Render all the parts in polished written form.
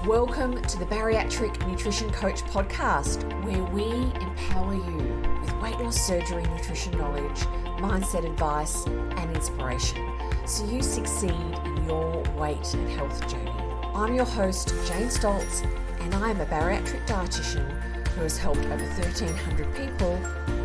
Welcome to the Bariatric Nutrition Coach podcast, where we empower you with weight loss surgery, nutrition knowledge, mindset advice, and inspiration so you succeed in your weight and health journey. I'm your host, Jane Stoltz, and I am a bariatric dietitian who has helped over 1,300 people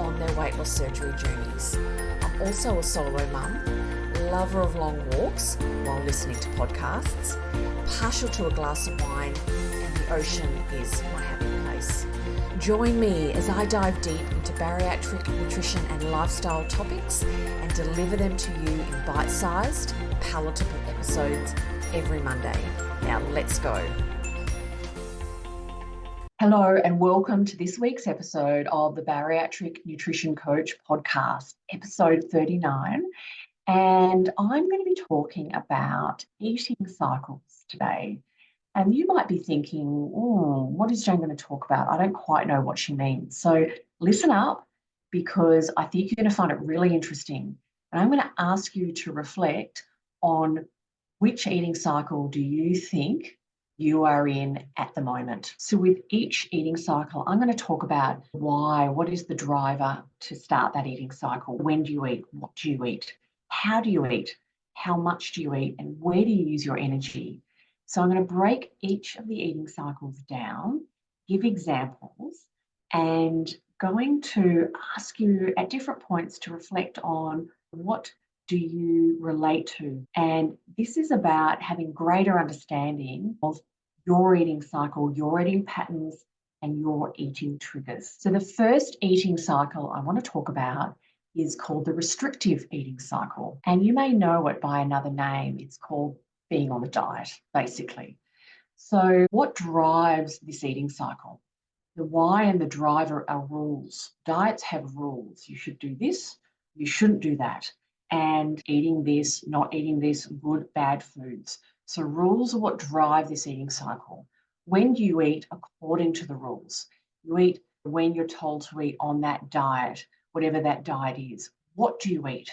on their weight loss surgery journeys. I'm also a solo mum, lover of long walks while listening to podcasts, partial to a glass of wine, and the ocean is my happy place. Join me as I dive deep into bariatric nutrition and lifestyle topics and deliver them to you in bite-sized, palatable episodes every Monday. Now let's go. Hello and welcome to this week's episode of the Bariatric Nutrition Coach podcast, episode 39. And I'm going to be talking about eating cycles today. And you might be thinking, what is Jane going to talk about? I don't quite know what she means. So listen up, because I think you're going to find it really interesting. And I'm going to ask you to reflect on which eating cycle do you think you are in at the moment. So with each eating cycle, I'm going to talk about why, what is the driver to start that eating cycle? When do you eat? What do you eat? How do you eat? How much do you eat? And where do you use your energy? So I'm going to break each of the eating cycles down, give examples, and going to ask you at different points to reflect on what do you relate to. And this is about having greater understanding of your eating cycle, your eating patterns, and your eating triggers. So the first eating cycle I want to talk about is called the restrictive eating cycle. And you may know it by another name. It's called being on a diet, basically. So what drives this eating cycle? The why and the driver are rules. Diets have rules. You should do this, you shouldn't do that. And eating this, not eating this, good, bad foods. So rules are what drive this eating cycle. When do you eat according to the rules? You eat when you're told to eat on that diet, whatever that diet is. What do you eat?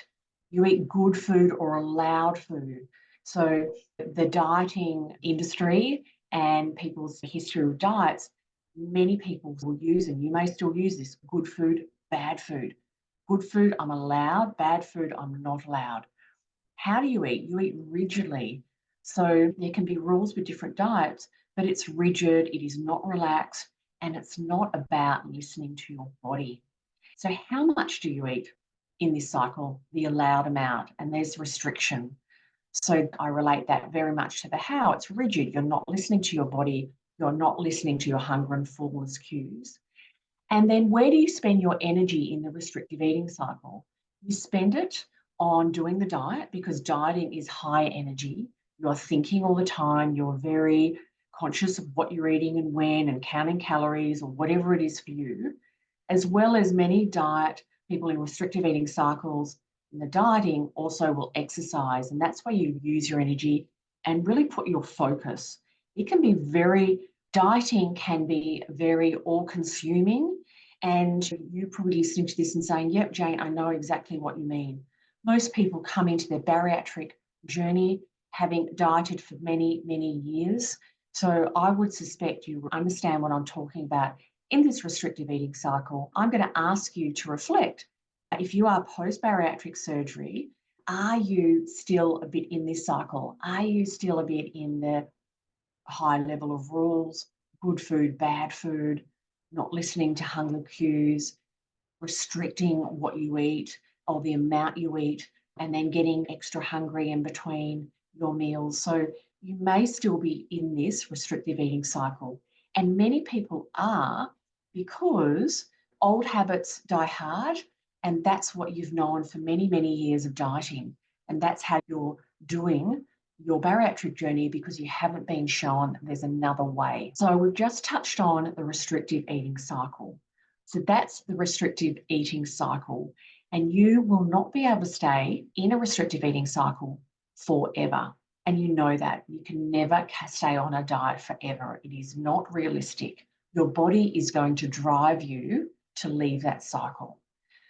You eat good food or allowed food. So the dieting industry and people's history of diets, many people will use, and you may still use this, good food, bad food. Good food, I'm allowed. Bad food, I'm not allowed. How do you eat? You eat rigidly. So there can be rules with different diets, but it's rigid, it is not relaxed, and it's not about listening to your body. So how much do you eat in this cycle? The allowed amount, and there's restriction. So I relate that very much to the how. It's rigid. You're not listening to your body. You're not listening to your hunger and fullness cues. And then where do you spend your energy in the restrictive eating cycle? You spend it on doing the diet, because dieting is high energy. You're thinking all the time. You're very conscious of what you're eating and when, and counting calories or whatever it is for you, as well as many diet people in restrictive eating cycles. In the dieting also will exercise, and that's where you use your energy and really put your focus. It can be dieting can be very all-consuming, and you're probably listening to this and saying, yep, Jane, I know exactly what you mean. Most people come into their bariatric journey having dieted for many, many years. So I would suspect you understand what I'm talking about. In this restrictive eating cycle, I'm going to ask you to reflect. If you are post-bariatric surgery, are you still a bit in this cycle? Are you still a bit in the high level of rules, good food, bad food, not listening to hunger cues, restricting what you eat or the amount you eat, and then getting extra hungry in between your meals? So you may still be in this restrictive eating cycle. And many people are, because old habits die hard, and that's what you've known for many, many years of dieting. And that's how you're doing your bariatric journey, because you haven't been shown there's another way. So we've just touched on the restrictive eating cycle. So that's the restrictive eating cycle. And you will not be able to stay in a restrictive eating cycle forever. And you know that. You can never stay on a diet forever. It is not realistic. Your body is going to drive you to leave that cycle.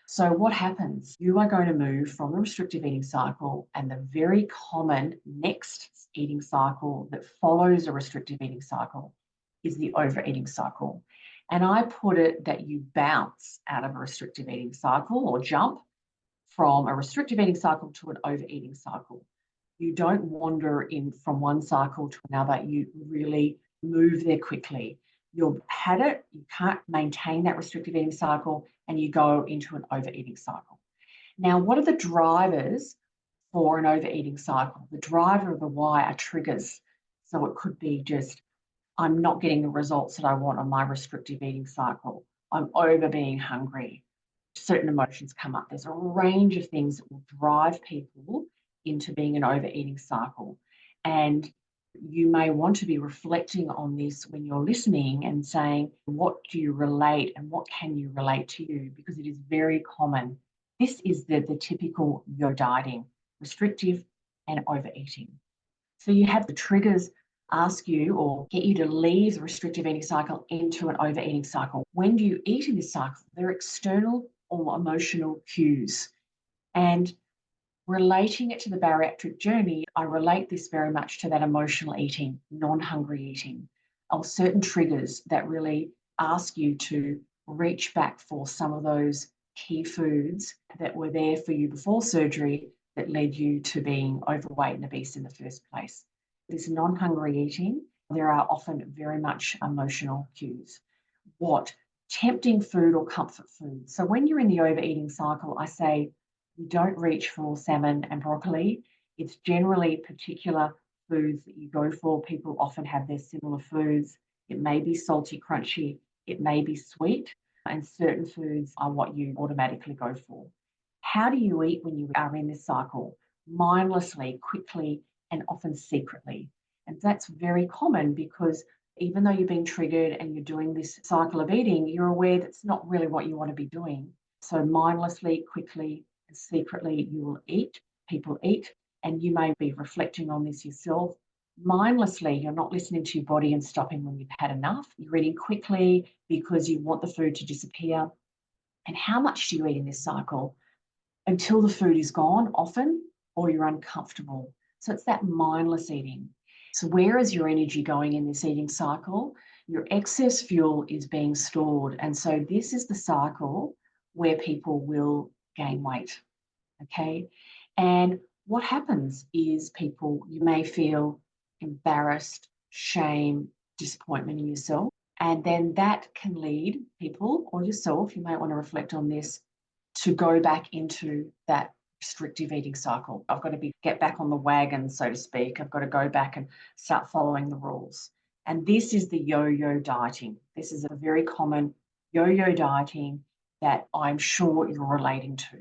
So what happens? You are going to move from the restrictive eating cycle, and the very common next eating cycle that follows a restrictive eating cycle is the overeating cycle. And I put it that you bounce out of a restrictive eating cycle or jump from a restrictive eating cycle to an overeating cycle. You don't wander in from one cycle to another. You really move there quickly. You've had it, you can't maintain that restrictive eating cycle, and you go into an overeating cycle. Now, what are the drivers for an overeating cycle? The driver of the why are triggers. So it could be just, I'm not getting the results that I want on my restrictive eating cycle. I'm over being hungry. Certain emotions come up. There's a range of things that will drive people into being an overeating cycle. And you may want to be reflecting on this when you're listening and saying, what do you relate and what can you relate to you? Because it is very common. This is the typical yo dieting, restrictive and overeating. So you have the triggers ask you or get you to leave the restrictive eating cycle into an overeating cycle. When do you eat in this cycle? They're external or emotional cues. And relating it to the bariatric journey, I relate this very much to that emotional eating, non-hungry eating, or certain triggers that really ask you to reach back for some of those key foods that were there for you before surgery that led you to being overweight and obese in the first place. This non-hungry eating, there are often very much emotional cues. What? Tempting food or comfort food. So when you're in the overeating cycle, I say you don't reach for salmon and broccoli. It's generally particular foods that you go for. People often have their similar foods. It may be salty, crunchy, it may be sweet, and certain foods are what you automatically go for. How do you eat when you are in this cycle? Mindlessly, quickly, and often secretly. And that's very common because even though you're being triggered and you're doing this cycle of eating, you're aware that's not really what you want to be doing. So mindlessly, quickly, and secretly, you will eat, people eat, and you may be reflecting on this yourself. Mindlessly, you're not listening to your body and stopping when you've had enough. You're eating quickly because you want the food to disappear. And how much do you eat in this cycle? Until the food is gone, often, or you're uncomfortable. So it's that mindless eating. So where is your energy going in this eating cycle? Your excess fuel is being stored. And so this is the cycle where people will gain weight, okay? And what happens is you may feel embarrassed, shame, disappointment in yourself. And then that can lead people or yourself, you might want to reflect on this, to go back into that restrictive eating cycle. I've got to get back on the wagon, so to speak. I've got to go back and start following the rules. And this is the yo-yo dieting. This is a very common yo-yo dieting that I'm sure you're relating to.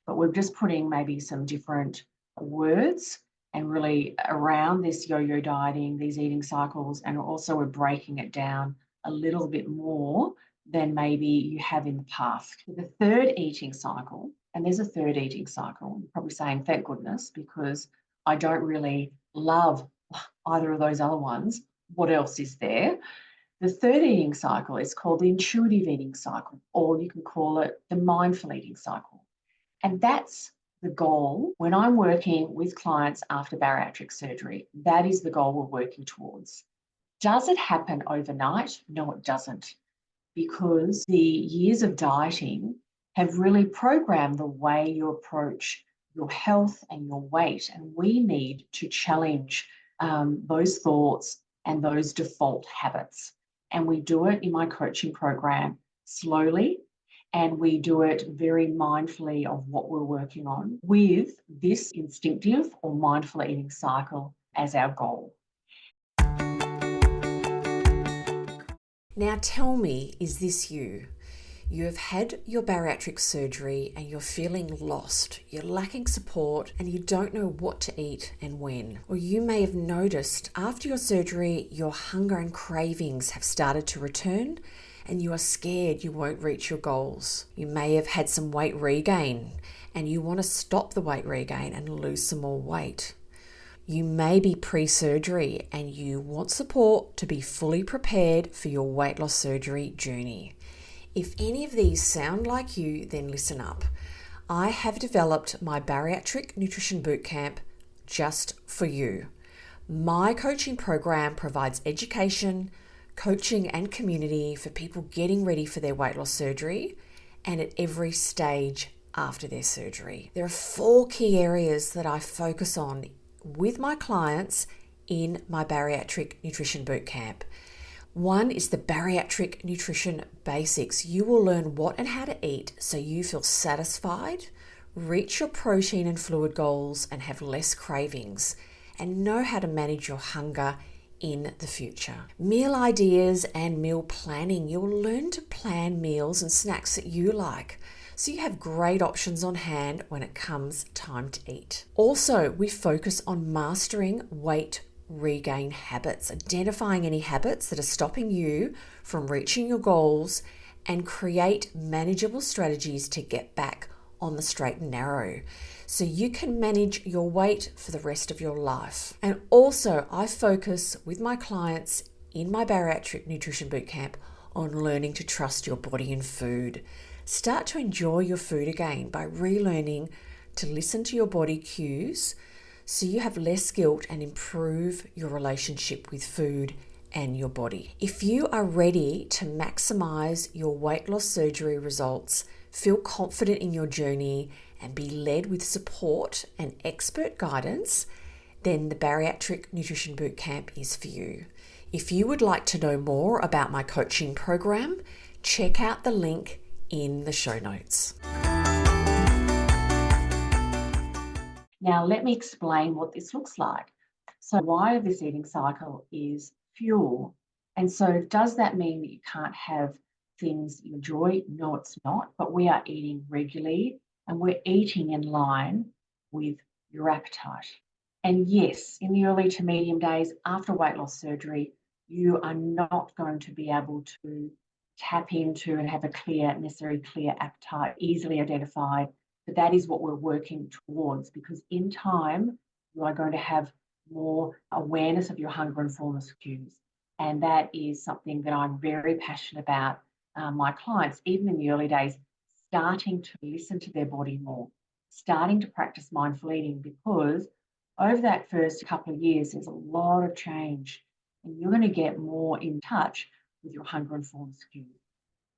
But we're just putting maybe some different words and really around this yo-yo dieting, these eating cycles, and also we're breaking it down a little bit more than maybe you have in the past. The third eating cycle, and there's a third eating cycle, you're probably saying, thank goodness, because I don't really love either of those other ones. What else is there? The third eating cycle is called the intuitive eating cycle, or you can call it the mindful eating cycle. And that's the goal when I'm working with clients after bariatric surgery. That is the goal we're working towards. Does it happen overnight? No, it doesn't, because the years of dieting have really programmed the way you approach your health and your weight. And we need to challenge those thoughts and those default habits. And we do it in my coaching program slowly. And we do it very mindfully of what we're working on with this instinctive or mindful eating cycle as our goal. Now tell me, is this you? You have had your bariatric surgery and you're feeling lost, you're lacking support and you don't know what to eat and when. Or you may have noticed after your surgery, your hunger and cravings have started to return and you are scared you won't reach your goals. You may have had some weight regain and you want to stop the weight regain and lose some more weight. You may be pre-surgery and you want support to be fully prepared for your weight loss surgery journey. If any of these sound like you, then listen up. I have developed my Bariatric Nutrition Bootcamp just for you. My coaching program provides education, coaching, and community for people getting ready for their weight loss surgery and at every stage after their surgery. There are 4 key areas that I focus on with my clients in my Bariatric Nutrition Bootcamp. One is the Bariatric Nutrition Basics. You will learn what and how to eat so you feel satisfied, reach your protein and fluid goals, and have less cravings, and know how to manage your hunger in the future. Meal ideas and meal planning. You'll learn to plan meals and snacks that you like, so you have great options on hand when it comes time to eat. Also, we focus on mastering weight regain habits, identifying any habits that are stopping you from reaching your goals, and create manageable strategies to get back on the straight and narrow so you can manage your weight for the rest of your life. And also, I focus with my clients in my Bariatric Nutrition Bootcamp on learning to trust your body and food. Start to enjoy your food again by relearning to listen to your body cues so you have less guilt and improve your relationship with food and your body. If you are ready to maximize your weight loss surgery results, feel confident in your journey, and be led with support and expert guidance, then the Bariatric Nutrition Bootcamp is for you. If you would like to know more about my coaching program, check out the link in the show notes. Now, let me explain what this looks like. So, why of this eating cycle is fuel. And so, does that mean that you can't have things you enjoy? No, it's not. But we are eating regularly and we're eating in line with your appetite. And yes, in the early to medium days after weight loss surgery, you are not going to be able to tap into and have a necessary clear appetite, easily identified. But that is what we're working towards, because in time, you are going to have more awareness of your hunger and fullness cues. And that is something that I'm very passionate about my clients, even in the early days, starting to listen to their body more, starting to practice mindful eating, because over that first couple of years, there's a lot of change and you're going to get more in touch with your hunger and fullness cues.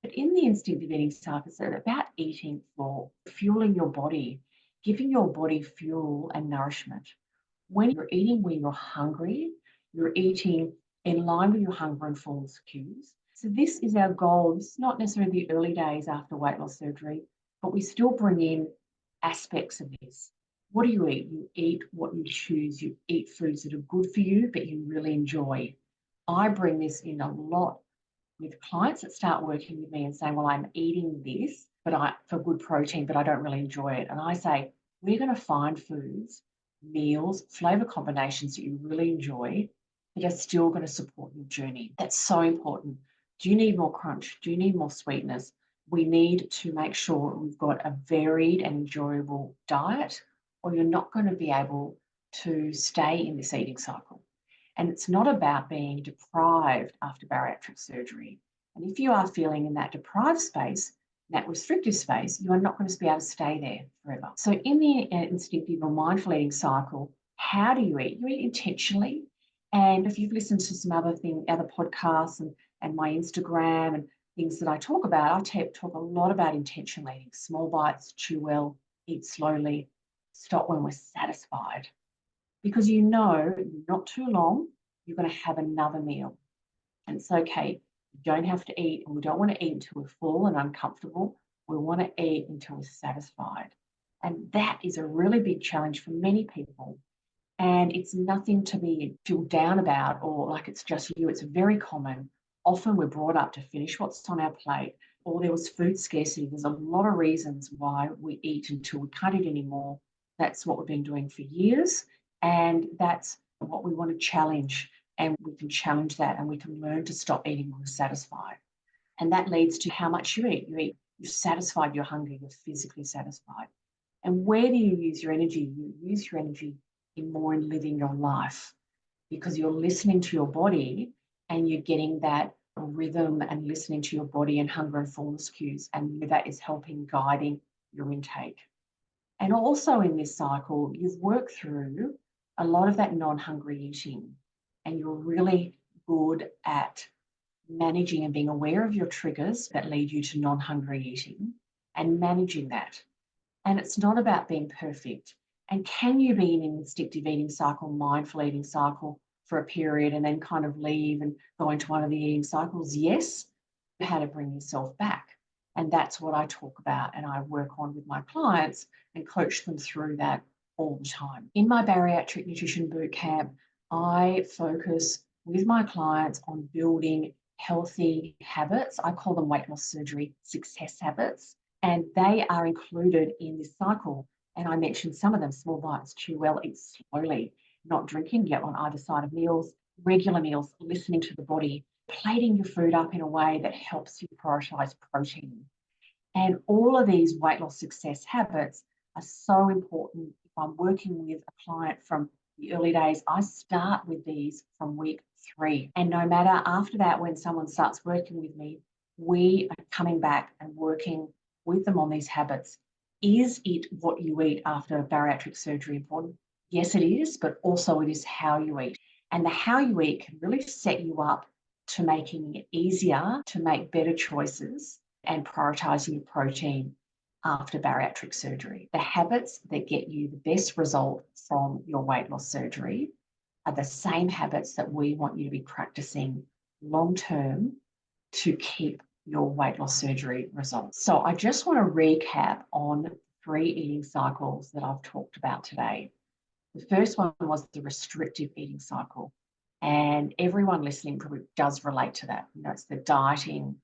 But in the instinctive eating cycle, it's about eating for fueling your body, giving your body fuel and nourishment. When you're eating when you're hungry, you're eating in line with your hunger and fullness cues. So this is our goal. This is not necessarily the early days after weight loss surgery, but we still bring in aspects of this. What do you eat? You eat what you choose. You eat foods that are good for you, but you really enjoy. I bring this in a lot with clients that start working with me and saying, well, I'm eating this for good protein, but I don't really enjoy it. And I say, we're going to find foods, meals, flavor combinations that you really enjoy that are still going to support your journey. That's so important. Do you need more crunch? Do you need more sweetness? We need to make sure we've got a varied and enjoyable diet, or you're not going to be able to stay in this eating cycle. And it's not about being deprived after bariatric surgery. And if you are feeling in that deprived space, that restrictive space, you are not going to be able to stay there forever. So in the instinctive or mindful eating cycle, how do you eat? You eat intentionally. And if you've listened to some other podcasts and my Instagram and things that I talk about, I talk a lot about intentional eating, small bites, chew well, eat slowly, stop when we're satisfied. Because you know, not too long, you're going to have another meal. And it's okay. You don't have to eat, and we don't want to eat until we're full and uncomfortable. We want to eat until we're satisfied. And that is a really big challenge for many people. And it's nothing to be feel down about or like it's just you. It's very common. Often we're brought up to finish what's on our plate, or there was food scarcity. There's a lot of reasons why we eat until we can't eat anymore. That's what we've been doing for years. And that's what we want to challenge. And we can challenge that and we can learn to stop eating when we're satisfied. And that leads to how much you eat. You're satisfied, you're hungry, you're physically satisfied. And where do you use your energy? You use your energy in living your life, because you're listening to your body and you're getting that rhythm and listening to your body and hunger and fullness cues, and that is helping guiding your intake. And also in this cycle, you've worked through a lot of that non-hungry eating, and you're really good at managing and being aware of your triggers that lead you to non-hungry eating and managing that. And it's not about being perfect. And can you be in an instinctive eating cycle, mindful eating cycle for a period and then kind of leave and go into one of the eating cycles? Yes, how to bring yourself back. And that's what I talk about and I work on with my clients and coach them through that all the time. In my bariatric nutrition bootcamp, I focus with my clients on building healthy habits. I call them weight loss surgery success habits, and they are included in this cycle. And I mentioned some of them: small bites, chew well, eat slowly, not drinking yet on either side of meals, regular meals, listening to the body, plating your food up in a way that helps you prioritize protein. And all of these weight loss success habits are so important. If I'm working with a client from the early days, I start with these from week 3. And no matter after that, when someone starts working with me, we are coming back and working with them on these habits. Is it what you eat after bariatric surgery important? Yes, it is, but also it is how you eat. And the how you eat can really set you up to making it easier to make better choices and prioritizing your protein after bariatric surgery. The habits that get you the best result from your weight loss surgery are the same habits that we want you to be practicing long term to keep your weight loss surgery results. So I just want to recap on 3 eating cycles that I've talked about today. The first one was the restrictive eating cycle. And everyone listening probably does relate to that. You know, it's the dieting,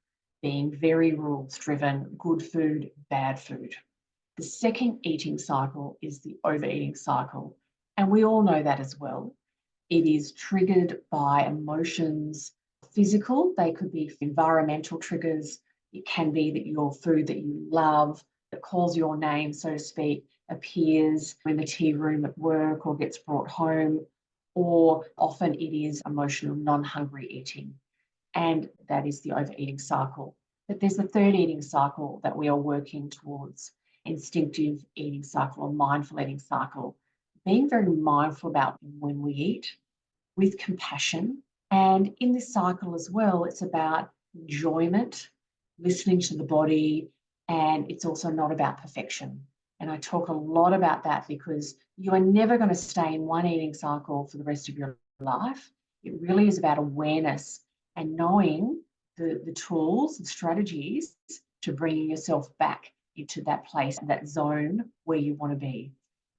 being very rules driven, good food, bad food. The second eating cycle is the overeating cycle. And we all know that as well. It is triggered by emotions, physical, they could be environmental triggers. It can be that your food that you love, that calls your name, so to speak, appears in the tea room at work or gets brought home, or often it is emotional, non-hungry eating. And that is the overeating cycle. But there's the third eating cycle that we are working towards, instinctive eating cycle or mindful eating cycle. Being very mindful about when we eat with compassion. And in this cycle as well, it's about enjoyment, listening to the body, and it's also not about perfection. And I talk a lot about that because you are never going to stay in one eating cycle for the rest of your life. It really is about awareness and knowing the tools and strategies to bringing yourself back into that place, that zone where you want to be.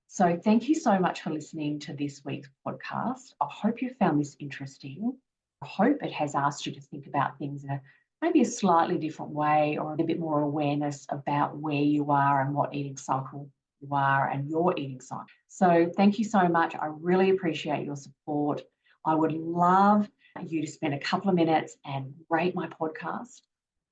So thank you so much for listening to this week's podcast. I hope you found this interesting. I hope it has asked you to think about things in maybe a slightly different way, or a bit more awareness about where you are and what eating cycle you are and your eating cycle. So thank you so much. I really appreciate your support. I would love you to spend a couple of minutes and rate my podcast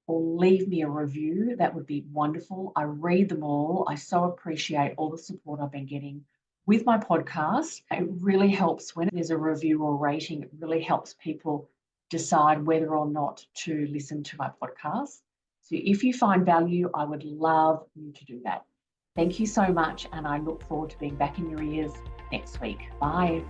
or leave me a review. That would be wonderful. I read them all. I so appreciate all the support I've been getting with my podcast. It really helps when there's a review or rating. It really helps people decide whether or not to listen to my podcast. So if you find value, I would love you to do that. Thank you so much, and I look forward to being back in your ears next week. Bye.